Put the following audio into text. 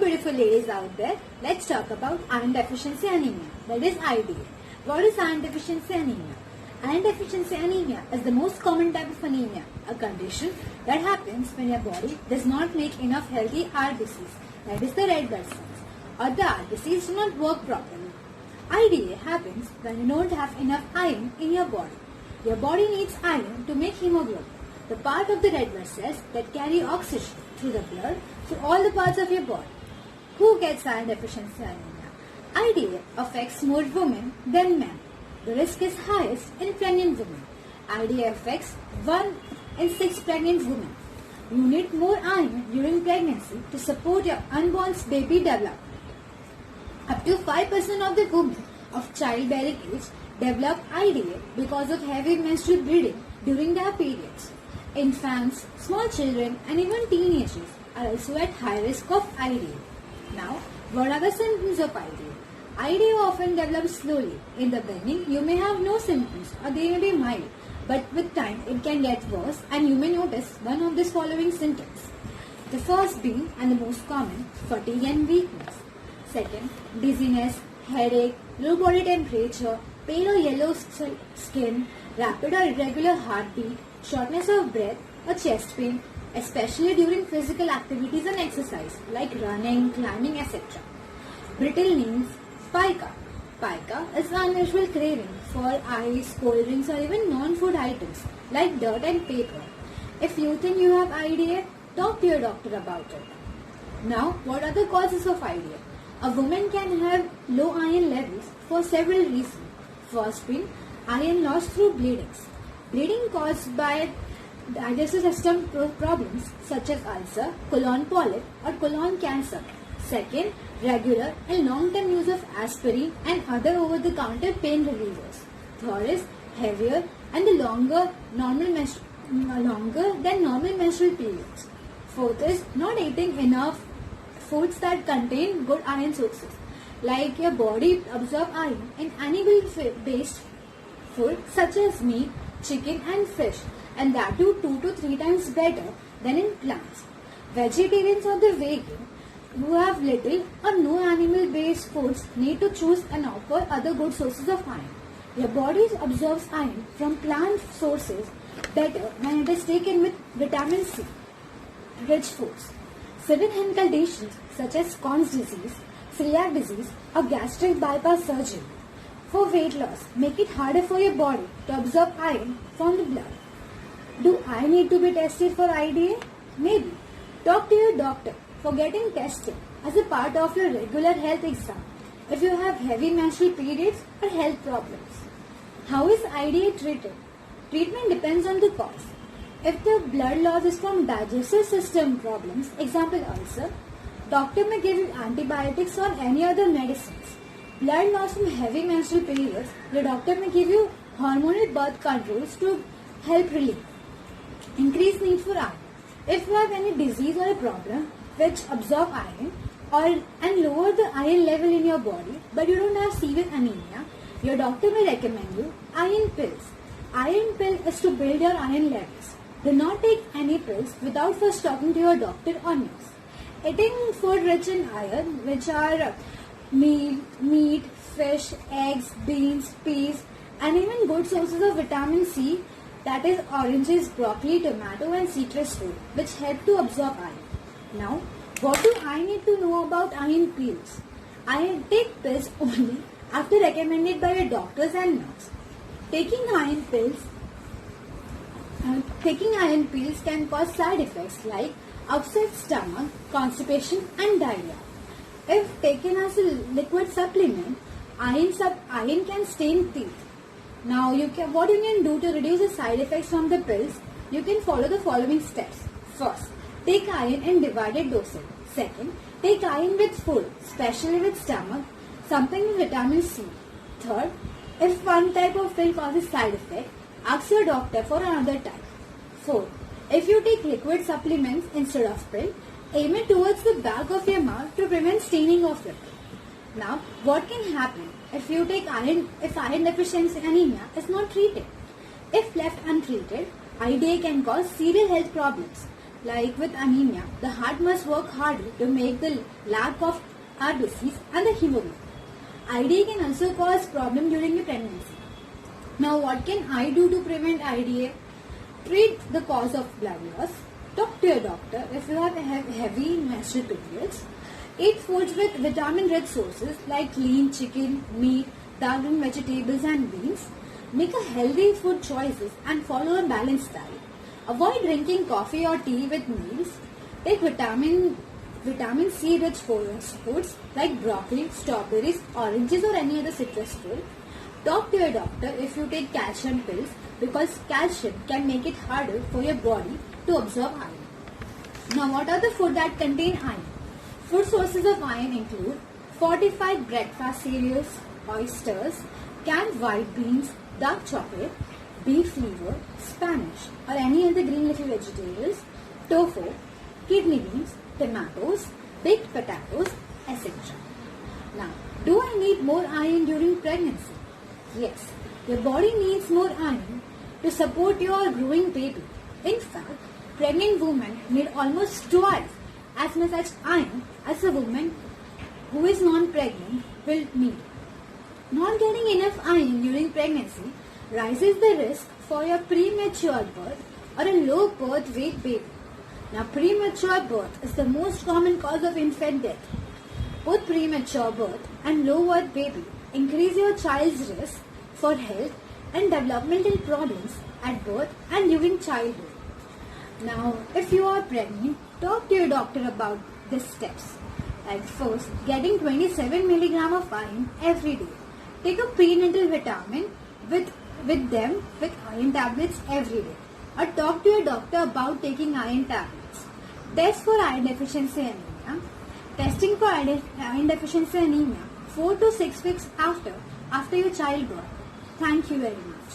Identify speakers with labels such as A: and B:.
A: beautiful ladies out there, let's talk about iron deficiency anemia, that is IDA. What is iron deficiency anemia? Iron deficiency anemia is the most common type of anemia, a condition that happens when your body does not make enough healthy RBCs, that is the red blood cells, or the RBCs do not work properly. IDA happens when you don't have enough iron in your body. Your body needs iron to make hemoglobin, the part of the red blood cells that carry oxygen through the blood to all the parts of your body. Who gets iron deficiency anemia? IDA affects more women than men. The risk is highest in pregnant women. IDA affects 1 in 6 pregnant women. You need more iron during pregnancy to support your unborn baby development. Up to 5% of the women of childbearing age develop IDA because of heavy menstrual bleeding during their periods. Infants, small children and even teenagers are also at high risk of IDA. Now, what are the symptoms of IDA? IDA often develops slowly. In the beginning, you may have no symptoms or they may be mild, but with time it can get worse and you may notice one of these following symptoms. The first being, and the most common, fatigue and weakness. Second, dizziness, headache, low body temperature, pale or yellow skin, rapid or irregular heartbeat, shortness of breath or chest pain, especially during physical activities and exercise like running, climbing, etc. Brittle knees, pica. Pica is an unusual craving for ice, cold drinks or even non-food items like dirt and paper. If you think you have IDA, talk to your doctor about it. Now, what are the causes of IDA? A woman can have low iron levels for several reasons. First being iron loss through bleedings. Bleeding caused by digestive system problems such as ulcer, colon polyp or colon cancer. Second, regular and long-term use of aspirin and other over-the-counter pain relievers. Third is heavier and longer than normal menstrual periods. Fourth is not eating enough foods that contain good iron sources. Like your body absorb iron in animal-based food such as meat, chicken and fish, and that too 2 to 3 times better than in plants. Vegetarians or the vegan who have little or no animal-based foods need to choose and offer other good sources of iron. Your body absorbs iron from plant sources better when it is taken with vitamin C rich foods. Certain conditions such as Crohn's disease, celiac disease or gastric bypass surgery for weight loss make it harder for your body to absorb iron from the blood. Do I need to be tested for IDA? Maybe. Talk to your doctor for getting tested as a part of your regular health exam if you have heavy menstrual periods or health problems. How is IDA treated? Treatment depends on the cause. If the blood loss is from digestive system problems, example ulcer, doctor may give you antibiotics or any other medicines. Blood loss from heavy menstrual periods, the doctor may give you hormonal birth controls to help relieve. Increased need for iron. If you have any disease or a problem which absorb iron and lower the iron level in your body but you don't have severe anemia, your doctor may recommend you iron pills. Iron pill is to build your iron levels. Do not take any pills without first talking to your doctor or nurse. Eating food rich in iron, which are meat, fish, eggs, beans, peas, and even good sources of vitamin C, that is oranges, broccoli, tomato, and citrus fruit, which help to absorb iron. Now, what do I need to know about iron pills? I take pills only after recommended by your doctors and nurse. Taking iron pills can cause side effects like upset stomach, constipation and diarrhea. If taken as a liquid supplement, iron can stain teeth. Now, what you can do to reduce the side effects from the pills, you can follow the following steps. First, take iron in divided dosage. Second, take iron with food, especially with stomach, something with vitamin C. Third, if one type of pill causes side effect, ask your doctor for another type. Fourth, if you take liquid supplements instead of pill, aim it towards the back of your mouth to prevent staining of your pill. Now, what can happen if iron deficiency anemia is not treated? If left untreated, IDA can cause serious health problems Like with anemia, the heart must work harder to make the lack of RBCs and the hemoglobin. IDA can also cause problem during the pregnancy. Now, what can I do to prevent IDA? Treat the cause of blood loss. Talk to your doctor if you have heavy menstrual periods. Eat foods with vitamin-rich sources like lean chicken, meat, dark green vegetables and beans. Make a healthy food choices and follow a balanced diet. Avoid drinking coffee or tea with meals. Take vitamin C rich foods like broccoli, strawberries, oranges or any other citrus fruit. Talk to your doctor if you take calcium pills because calcium can make it harder for your body to absorb iron. Now, what are the food that contain iron? Food sources of iron include fortified breakfast cereals, oysters, canned white beans, dark chocolate, beef liver, spinach or any other green leafy vegetables, tofu, kidney beans, tomatoes, baked potatoes, etc. Now, do I need more iron during pregnancy? Yes, your body needs more iron to support your growing baby. In fact, pregnant women need almost twice as much as iron as a woman who is non-pregnant will need. Not getting enough iron during pregnancy raises the risk for your premature birth or a low birth weight baby. Now, premature birth is the most common cause of infant death. Both premature birth and low birth baby increase your child's risk for health and developmental problems at birth and during childhood. Now, if you are pregnant, talk to your doctor about these steps. Like first, getting 27 mg of iron every day. Take a prenatal vitamin with iron tablets every day. Or talk to your doctor about taking iron tablets. Test for iron deficiency anemia. Testing for iron deficiency anemia 4 to 6 weeks after your childbirth. Thank you very much.